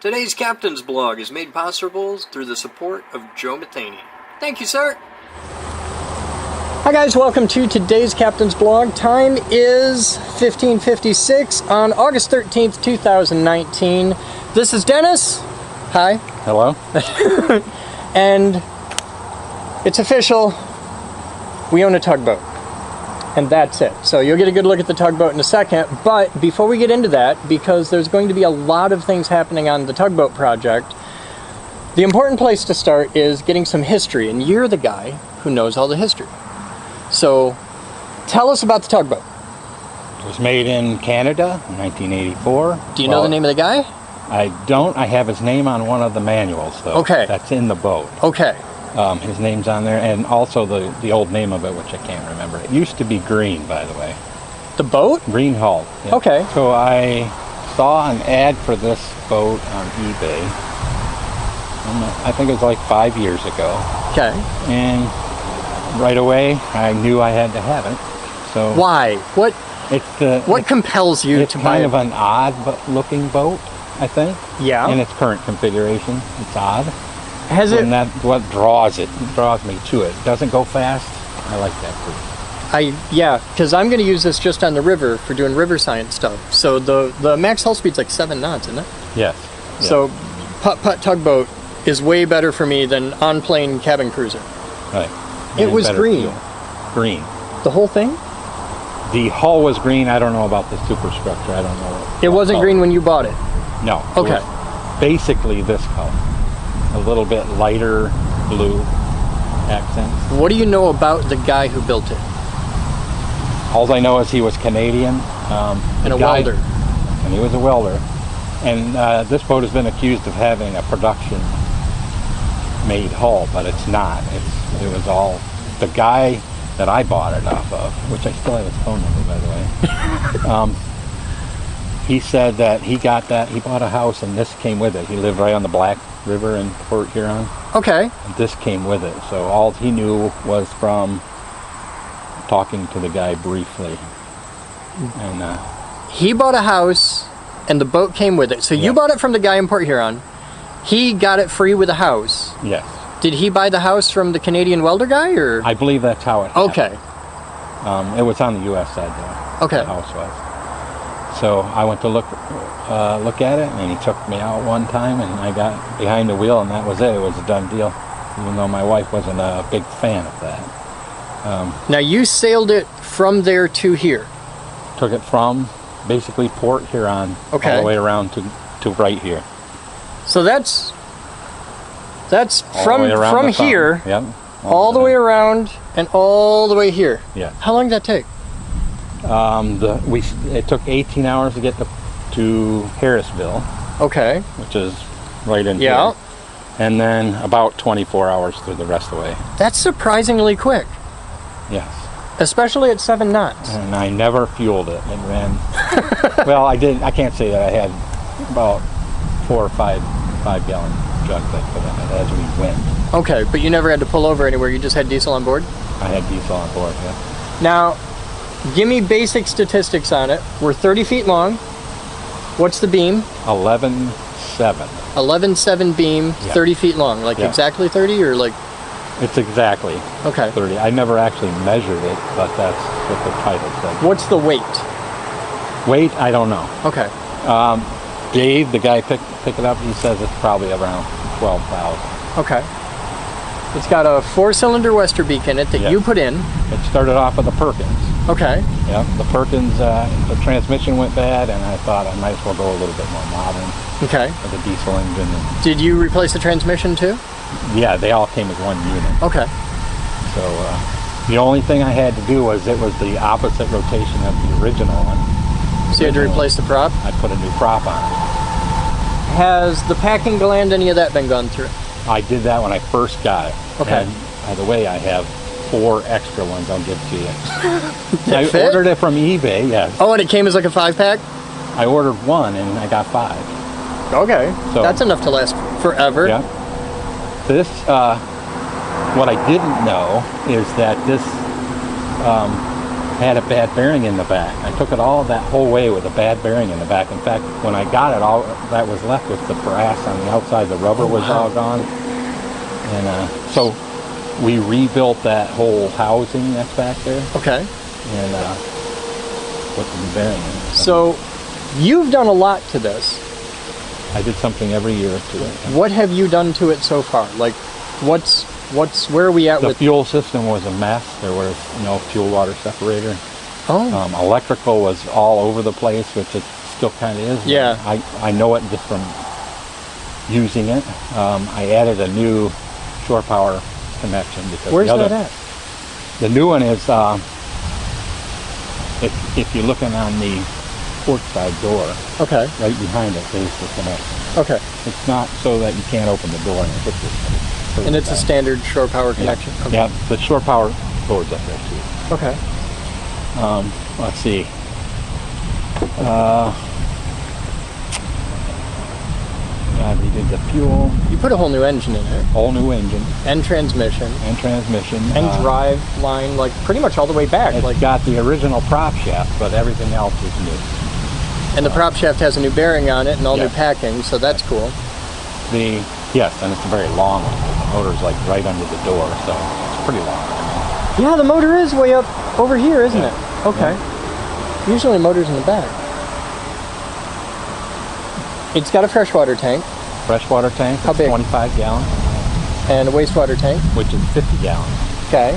Today's Captain's Blog is made possible through the support of Joe Matheny. Thank you, sir. Hi guys, welcome to today's Captain's Blog. Time is 15:56 on August 13th, 2019. This is Dennis. Hi. Hello. And it's official. We own a tugboat. And that's it. So you'll get a good look at the tugboat in a second, but before we get into that, because there's going to be a lot of things happening on the tugboat project, the important place to start is getting some history, and you're the guy who knows all the history. So tell us about the tugboat. It was made in Canada in 1984. Do you know the name of the guy? I don't. I have his name on one of the manuals, though. Okay. That's in the boat. Okay. His name's on there, and also the old name of it, which I can't remember. It used to be Green, by the way. The boat? Green Hull. Yeah. Okay. So I saw an ad for this boat on eBay. I think it was like 5 years ago. Okay. And right away, I knew I had to have it. So why? What compels you to buy it? It's kind of an odd-looking boat, I think. Yeah. In its current configuration, it's odd. And that's what draws me to it. It doesn't go fast. I like that too. Yeah, because I'm going to use this just on the river for doing river science stuff. So the max hull speed's like 7 knots, isn't it? Yes. So putt tugboat is way better for me than on-plane cabin cruiser. Right. It was green. Fuel. Green. The whole thing? The hull was green. I don't know about the superstructure. I don't know. It wasn't green when you bought it? No. Okay. It was basically this color. A little bit lighter blue accent. What do you know about the guy who built it? All I know is he was Canadian. And a welder. And he was a welder. And this boat has been accused of having a production-made hull, but it's not. It was all the guy that I bought it off of, which I still have his phone number, by the way. He said that he bought a house and this came with it. He lived right on the Black River in Port Huron. Okay. And this came with it. So all he knew was from talking to the guy briefly. And he bought a house and the boat came with it. So you bought it from the guy in Port Huron. He got it free with a house. Yes. Did he buy the house from the Canadian welder guy, or? I believe that's how it happened. Okay. It was on the U.S. side, though. Okay. The house was. So I went to look at it, and he took me out one time, and I got behind the wheel, and that was it. It was a done deal, even though my wife wasn't a big fan of that. Now you sailed it from there to here. Took it from basically Port Huron all the way around to right here. So that's all from here, yep, all the way around and all the way here. Yeah. How long did that take? It took 18 hours to get to Harrisville. Okay. Which is right in here. And then about 24 hours through the rest of the way. That's surprisingly quick. Yes. Especially at 7 knots. And I never fueled it. It ran. Well, I can't say that. I had about 4 or 5 gallon jugs I put in it as we went. Okay, but you never had to pull over anywhere. You just had diesel on board? I had diesel on board, yeah. Now, give me basic statistics on it. We're 30 feet long. What's the beam? 11.7. 11.7 beam, 30 feet long. Like exactly 30 or like? It's exactly 30. I never actually measured it, but that's what the title said. What's the weight? Weight, I don't know. Okay. Dave, the guy pick it up, he says it's probably around 12,000. Okay. It's got a 4-cylinder Westerbeek in it that you put in. It started off with the Perkins. Okay. Yeah, the Perkins, the transmission went bad, and I thought I might as well go a little bit more modern. Okay. With a diesel engine. Did you replace the transmission too? Yeah, they all came as one unit. Okay. So the only thing I had to do was it was the opposite rotation of the original one. So you had to replace the prop? I put a new prop on it. Has the packing gland, any of that been gone through? I did that when I first got it. Okay. And by the way, I have 4 extra ones I'll give to you. I fit? ordered it from eBay, yes. Oh, and it came as like a 5-pack? I ordered 1 and I got 5. Okay. So that's enough to last forever. Yeah. This, what I didn't know is that this had a bad bearing in the back. I took it all that whole way with a bad bearing in the back. In fact, when I got it, all that was left was the brass on the outside. The rubber was all gone. And so we rebuilt that whole housing that's back there. Okay. And put the new bearing in. So you've done a lot to this. I did something every year to it. What have you done to it so far? Like, where are we at The with... fuel system was a mess. There was no fuel water separator. Oh. Electrical was all over the place, which it still kind of is. Yeah. I know it just from using it. I added a new shore power connection because Where's that at? The new one is if you're looking on the port side door, Okay. right behind it, there's the connection. Okay. It's not so that you can't open the door and put this. And it's a standard shore power connection? Yeah. Okay. Yeah, the shore power board's up there too. Okay. Let's see. We did the fuel, You put a whole new engine in it. whole new engine And transmission. and transmission. And drive line, like, pretty much all the way back. It's Like, got the original prop shaft, but everything else is new. and the prop shaft has a new bearing on it and all new Yeah. packing, so that's cool. Yes, and it's a very long one. The motor's like right under the door, so it's pretty long. Yeah, the motor is way up over here, isn't Yeah. it? Okay. Usually motor's in the back. It's got a freshwater tank Freshwater tank, How it's big? 25 gallons, and a wastewater tank. which is 50 gallons. Okay.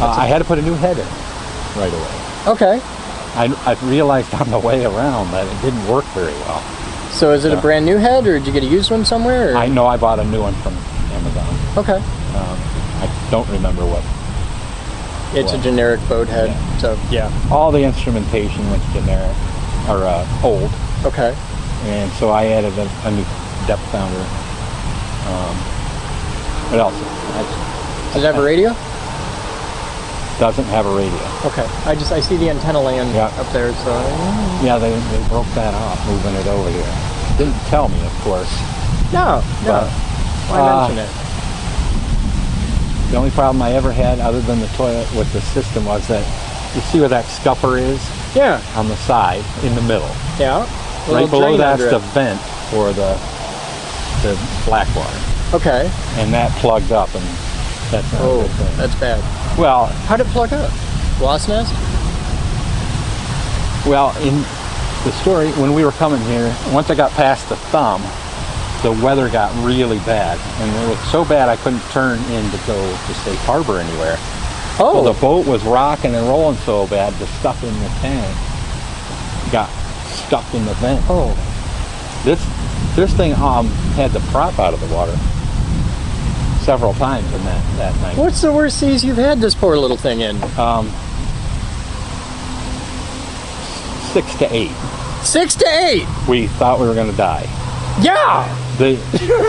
I had to put a new head in right away. Okay. I realized on the way around that it didn't work very well. So is it a brand new head, or did you get a used one somewhere? Or? I know I bought a new one from Amazon. Okay. I don't remember what. It's a generic boat head, Yeah. so yeah. All the instrumentation was generic, or old, Okay. and so I added a new depth sounder. What else? Does it have a radio? Doesn't have a radio. Okay. I see the antenna laying Yeah. up there, so Yeah, they broke that off, moving it over here. Didn't tell me, of course. no. But, Why mention it? The only problem I ever had, other than the toilet with the system, was that you see where that scupper is Yeah. on the side, in the middle. Yeah. A Right little below drain that's under the it. vent for the black water, Okay. and that plugged up, and that's not a Oh, good thing. that's bad. Well, How'd it plug up? Wasp nest? in the story, when we were coming here, once I got past the thumb, the weather got really bad, and it was so bad I couldn't turn in to go to Safe Harbor anywhere. Oh. Well, the boat was rocking and rolling so bad, the stuff in the tank got stuck in the vent. Oh. This thing had the prop out of the water several times in that night. What's the worst seas you've had this poor little thing in? 6 to 8. 6 to 8. We thought we were going to die. Yeah.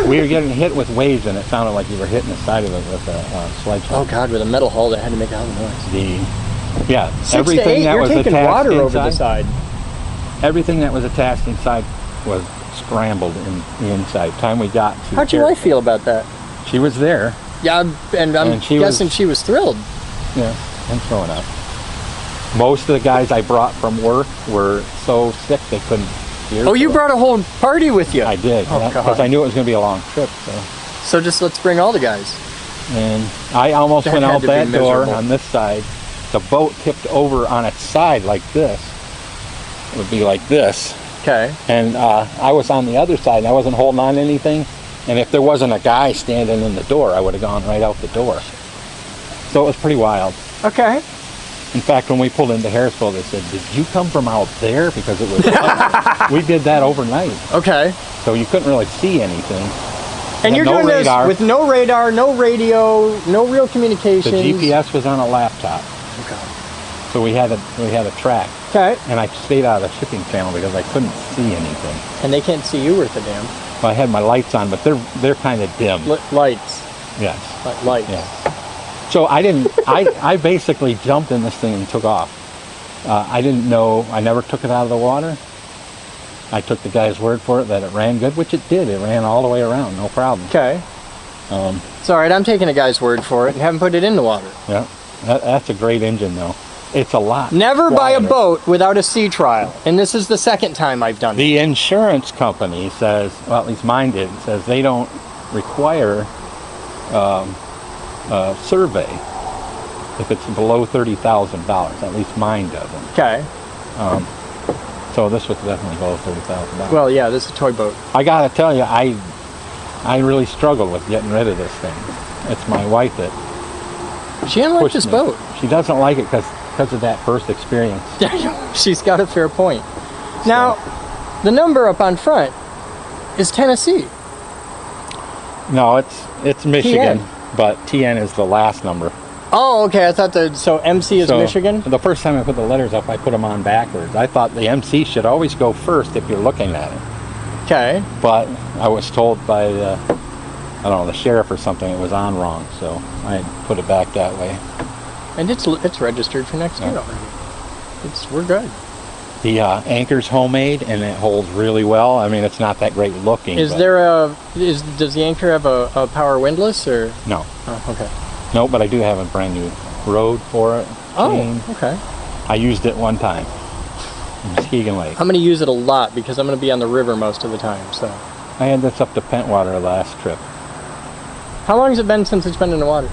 We were getting hit with waves, and it sounded like you were hitting the side of it with a sledgehammer. Oh God, with a metal hull that had to make a hell of a noise. 6 to 8. Everything that You're was taking attached water over the inside, side. everything that was attached inside was scrambled in the inside. Time we got to How'd your wife feel about that? She was there, Yeah, and I'm And she guessing was- she was thrilled. yeah, and throwing up. Most of the guys I brought from work were so sick they couldn't hear. Oh, you brought a whole party with you. I did, Oh, because God. I knew it was going to be a long trip. So just let's bring all the guys. And I almost That went had out to be that door miserable. on this side. The boat tipped over on its side like this. It would be like this. Okay. And I was on the other side, and I wasn't holding on to anything. And if there wasn't a guy standing in the door, I would have gone right out the door. So it was pretty wild. Okay. In fact, when we pulled into Harrisville, they said, "Did you come from out there?" Because it was. We did that overnight, Okay. so you couldn't really see anything. And Had you're no doing radar. this with no radar, no radio, no real The communications. GPS was on a laptop, Okay. so we had a track. Okay. And I stayed out of the shipping channel because I couldn't see anything. And they can't see you worth a damn. Well, I had my lights on, but they're kind of dim. Lights. Yes. Lights. Yeah. So I didn't. I basically jumped in this thing and took off. I didn't know. I never took it out of the water. I took the guy's word for it that it ran good, which it did. It ran all the way around, no problem. Okay. It's all right. I'm taking a guy's word for it and haven't put it in the water. Yeah. That's a great engine, though. It's a lot. Never buy a quieter. boat without a sea trial. And this is the second time I've done it. The insurance company says, well, at least mine did, says they don't require a survey if it's below $30,000. At least mine doesn't. Okay. So this was definitely below $30,000. Well, yeah, this is a toy boat. I gotta tell you, I really struggled with getting rid of this thing. It's my wife that She didn't like pushed this me. boat. She doesn't like it because of that first experience. She's got a fair point. Now, the number up on front is Tennessee. No, it's Michigan, TN. but TN is the last number. Oh, okay. I thought so MC is So, Michigan? The first time I put the letters up, I put them on backwards. I thought the MC should always go first if you're looking at it. Okay. But I was told by the, I don't know, the sheriff or something, it was on wrong, so I put it back that way. And it's registered for next year already. We're good. The anchor's homemade and it holds really well. I mean, it's not that great looking. Does the anchor have a power windlass or? No. Oh, okay. No, but I do have a brand new rode for it. Clean. Oh, okay. I used it one time in Muskegon Lake. I'm going to use it a lot because I'm going to be on the river most of the time. So, I had this up to Pentwater last trip. how long has it been since it's been in the water?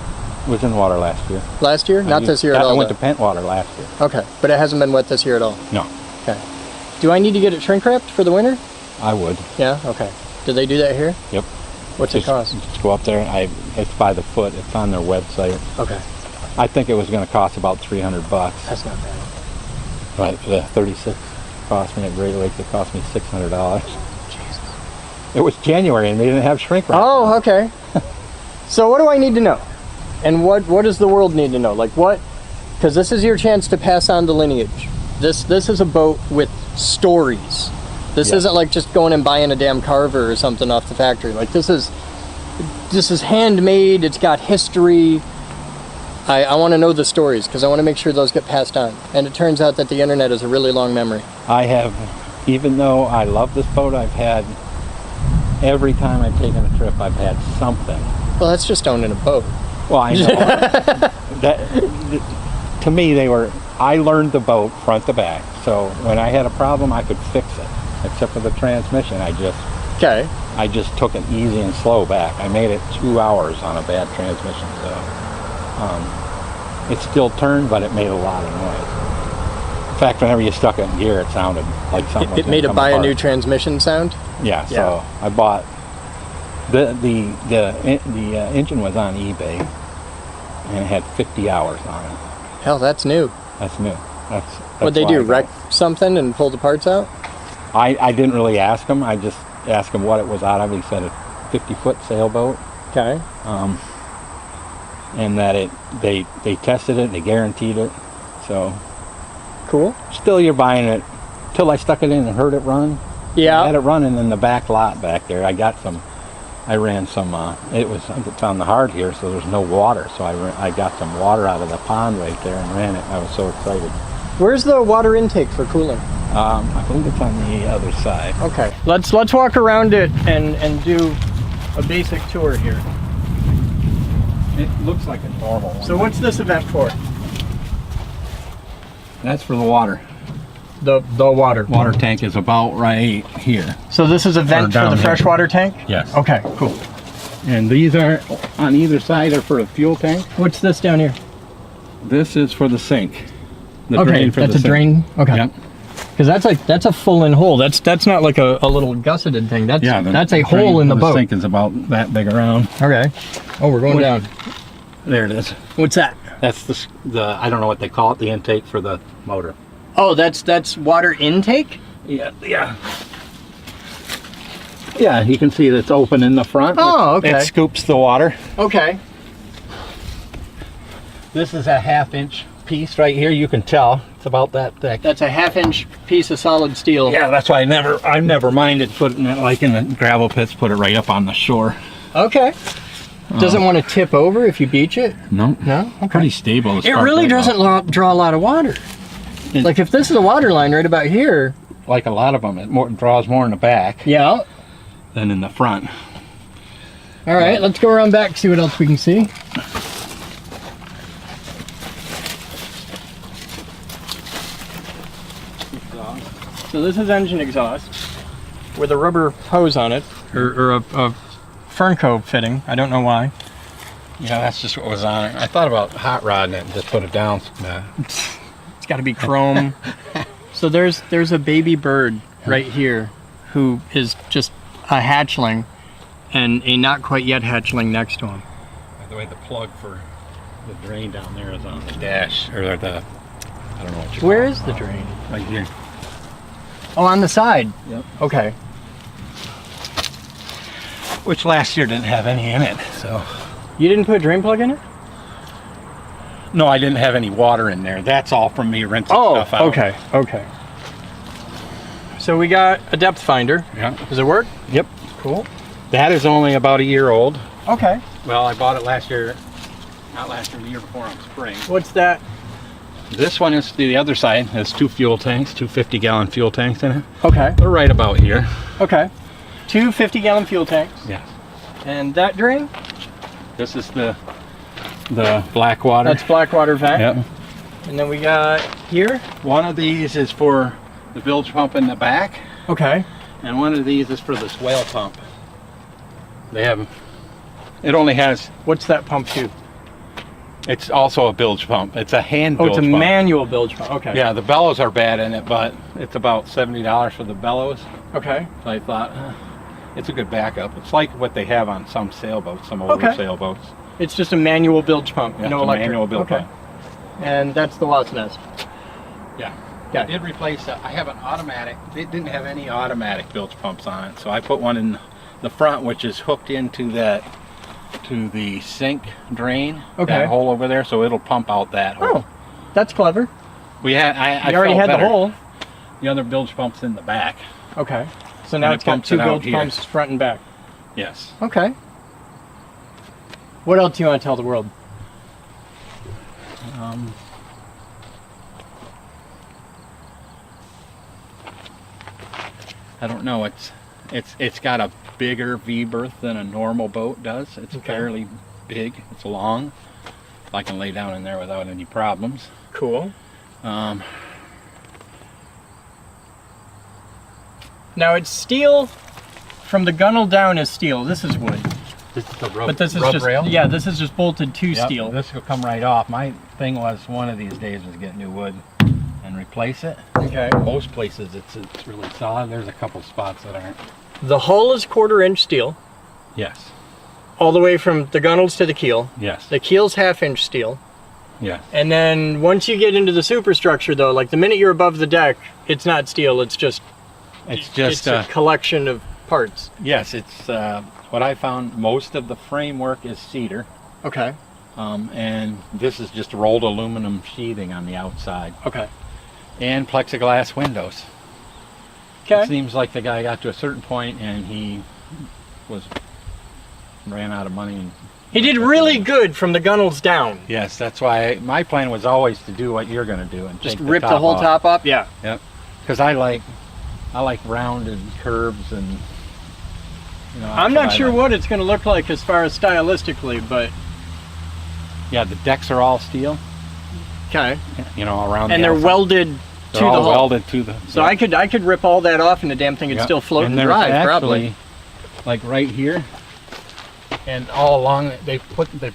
It was in water last year. Last year? Not this year at all. I went though. to Pentwater last year. Okay, but it hasn't been wet this year at all. No, Okay. Do I need to get it shrink wrapped for the winter? I would. Yeah. Okay. Do they do that here? Yep. What's it cost? Just go up there. It's by the foot. It's on their website. Okay. I think it was going to cost about $300. That's not bad. But the 36 cost me at Great Lakes. It cost me $600. Jesus. It was January and they didn't have shrink wrap. Oh, okay. So what do I need to know? And what does the world need to know? Like what? Because this is your chance to pass on the lineage. This is a boat with stories. This Yeah. isn't like just going and buying a damn Carver or something off the factory. Like this is handmade. It's got history. I want to know the stories because I want to make sure those get passed on. And it turns out that the internet is a really long memory. I have, even though I love this boat, I've had, every time I've taken a trip, I've had something. Well, that's just owning a boat. Well, I know. To me, I learned the boat front to back. So when I had a problem, I could fix it. Except for the transmission, I just took it easy and slow back. I made it 2 hours on a bad transmission. So it still turned, but it made a lot of noise. In fact, whenever you stuck it in gear, it sounded like something. It made a buy a new transmission sound. Yeah. So I bought the engine was on eBay and it had 50 hours on it. Hell, that's new. That's new. That's What'd they why do? I got Wreck it. something and pull the parts out? I didn't really ask him. I just asked him what it was out of. He said a 50-foot sailboat. Okay. And that they tested it, they guaranteed it. So Cool. still you're buying it till I stuck it in and heard it run. I Yeah. had it running in the back lot back there. I ran some it's on the hard here, so there's no water. So I got some water out of the pond right there and ran it. I was so excited. Where's the water intake for cooling? I believe it's on the other side. Okay. Let's walk around it and do a basic tour here. It looks like a normal one. So what's this event for? That's for the water. The water. Water tank is about right here. So this is a vent for down the there. freshwater tank? Yes. Okay, cool. And these are on either side are for the fuel tank. What's this down here? This is for the sink. The Okay, drain for that's the a sink. drain? Okay. Yep. Because that's a full-in hole. That's not like a little gusseted thing. That's that's a drain hole in for the boat. sink is about that big around. Okay. Oh, we're going down. There it is. What's that? That's the I don't know what they call it, the intake for the motor. Oh, that's water intake? Yeah. Yeah, you can see that it's open in the front. Oh, okay. It scoops the water. Okay. This is a 1/2-inch piece right here. You can tell it's about that thick. That's a 1/2-inch piece of solid steel. Yeah, that's why I've never minded putting it like in the gravel pits. Put it right up on the shore. Okay. Doesn't want to tip over if you beach it? No. No? Okay. Pretty stable. It really doesn't draw a lot of water. Like if this is a water line right about here. Like a lot of them, it draws more in the back Yeah. than in the front. All right, let's go around back, see what else we can see. So this is engine exhaust with a rubber hose on it, or a Fernco fitting. I don't know why. Yeah, that's just what was on it. I thought about hot rodding it and just put it down. It's got to be chrome. So there's a baby bird right here who is just a hatchling and a not quite yet hatchling next to him. By the way, the plug for the drain down there is on the dash, or the, I don't know what you call Where it. is the drain? Right here. Oh, on the side. Yep. Okay. Which last year didn't have any in it, so. You didn't put a drain plug in it? No, I didn't have any water in there. That's all from me rinsing stuff out. Okay, okay. So we got a depth finder. Yeah. Does it work? Yep. Cool. That is only about a year old. Okay. Well, I bought it last year, not last year, the year before on spring. What's that? This one is the other side. Has 2 fuel tanks, 2 50-gallon fuel tanks in it. Okay. They're right about here. Okay. 2 50-gallon fuel tanks. Yeah. And that drain? This is the black water. That's black water vent. Yep. And then we got here. One of these is for the bilge pump in the back, Okay. and one of these is for the swale pump. They have. It only has. What's that pump to? It's also a bilge pump. It's a hand Oh, bilge it's a pump. manual bilge pump. Okay. Yeah, the bellows are bad in it, but it's about $70 for the bellows. Okay. So I thought it's a good backup. It's like what they have on some sailboats, some older sailboats. It's just a manual bilge pump, Yeah, no it's a electric. manual bilge okay. pump. And that's the wasp nest. Yeah. Yeah. I did replace. I have an automatic. It didn't have any automatic bilge pumps on it, so I put one in the front, which is hooked into the sink drain. Okay. That hole over there, so it'll pump out that hole. Oh, that's clever. We had. I You already felt had better. the hole. The other bilge pump's in the back. Okay. So now And it's it got pumps 2 it out bilge here. pumps front and back. Yes. Okay. What else do you want to tell the world? I don't know. It's got a bigger V berth than a normal boat does. It's Okay. fairly big. It's long. I can lay down in there without any problems. Cool. Um, Now it's steel. From the gunnel down is steel. This is wood. this is the rub, But this is rub just rail. yeah. This is just bolted to Yep, steel. This will come right off. My thing was one of these days was get new wood and replace it. Okay. Most places it's really solid. There's a couple spots that aren't. The hull is 1/4-inch steel, Yes. all the way from the gunnels to the keel. Yes. The keel's 1/2-inch steel. Yes. And then once you get into the superstructure, though, like the minute you're above the deck, it's not steel. It's just It's a collection of parts. yes. It's what I found. Most of the framework is cedar, Okay. and this is just rolled aluminum sheathing on the outside Okay. and plexiglass windows. It Okay. seems like the guy got to a certain point and he ran out of money. And, He did really good from the gunnels down. yes, that's why my plan was always to do what you're going to do and Just take rip the whole off. top up. Yeah. Yep. Because I like rounded curves and. You know, I'm that's not I sure like. what it's going to look like as far as stylistically, but Yeah, the decks are all steel. okay. You know, around. And the they're outside. welded to They're all the hull. welded to the. So I could rip all that off and the damn thing would Yep. still float and there's drive, probably. Like right here, and all along they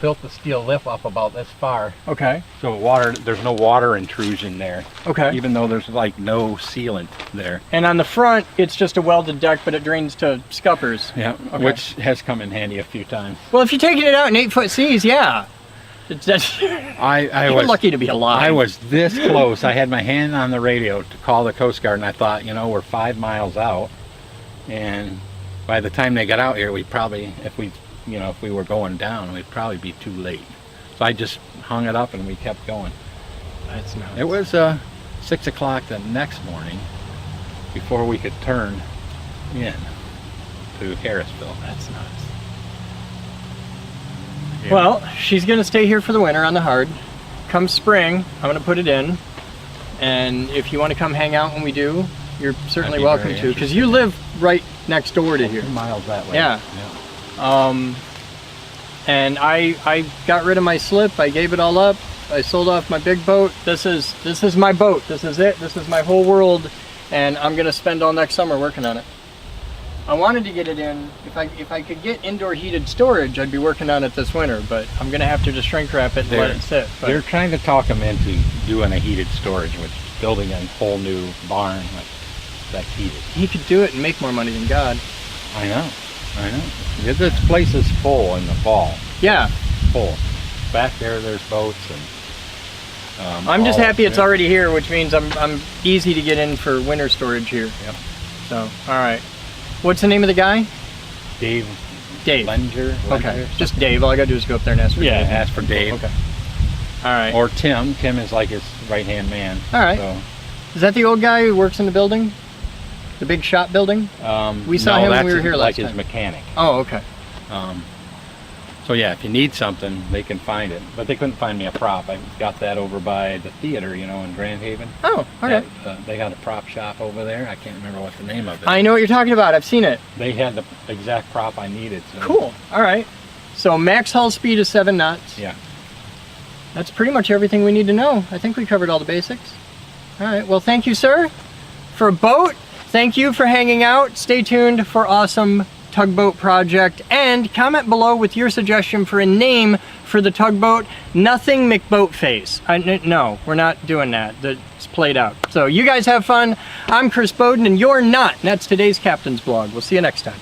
built the steel lip up about this far, Okay. so there's no water intrusion there, Okay. even though there's like no sealant there. And on the front, it's just a welded deck, but it drains to scuppers. Yeah, Okay. which has come in handy a few times. Well, if you're taking it out in 8-foot seas, yeah. That's, I you're was lucky to be alive. I was this close. I had my hand on the radio to call the Coast Guard, and I thought, we're 5 miles out, and by the time they got out here, we'd probably, if we were going down, we'd probably be too late. So I just hung it up and we kept going. That's nuts. It was 6 o'clock the next morning before we could turn in to Harrisville. That's nuts. Yeah. Well, she's going to stay here for the winter on the hard. Come spring, I'm going to put it in. And if you want to come hang out when we do, you're certainly I'd be welcome very to, because you live right next door to here. 2 miles that way. Yeah. And I got rid of my slip. I gave it all up. I sold off my big boat. This is my boat. This is it. This is my whole world. and I'm gonna spend all next summer working on it. I wanted to get it in, if I could get indoor heated storage, I'd be working on it this winter, but I'm gonna have to just shrink wrap it and let it sit. But They're trying to talk them into doing a heated storage, which is building a whole new barn that's heated. he could do it and make more money than God. I know. This place is full in the fall. Yeah, Full. Back there's boats and. I'm just all- happy it's already here, which means I'm easy to get in for winter storage here. Yep. So, all right. What's the name of the guy? Dave. Dave. Lenger. Okay, just Dave. All I gotta do is go up there and ask for Yeah, Dave. ask for Dave. Okay. All right. Or Tim. Tim is like his right-hand man. All right. So, Is that the old guy who works in the building? The big shop building? We saw him when we were here last like time. his mechanic. Oh, okay. So yeah, if you need something, they can find it. But they couldn't find me a prop. I got that over by the theater, in Grand Haven. Oh, okay. They got a prop shop over there. I can't remember what the name of it. I know what you're talking about. I've seen it. They had the exact prop I needed. So. Cool. All right. So max hull speed is 7 knots. Yeah. That's pretty much everything we need to know. I think we covered all the basics. All right. Well, thank you, sir, for a boat. Thank you for hanging out. Stay tuned for awesome tugboat project, and comment below with your suggestion for a name for the tugboat. Nothing McBoatface. No, we're not doing that. That's played out. So you guys have fun. I'm Chris Boden, and you're not. And that's today's Captain's Blog. We'll see you next time.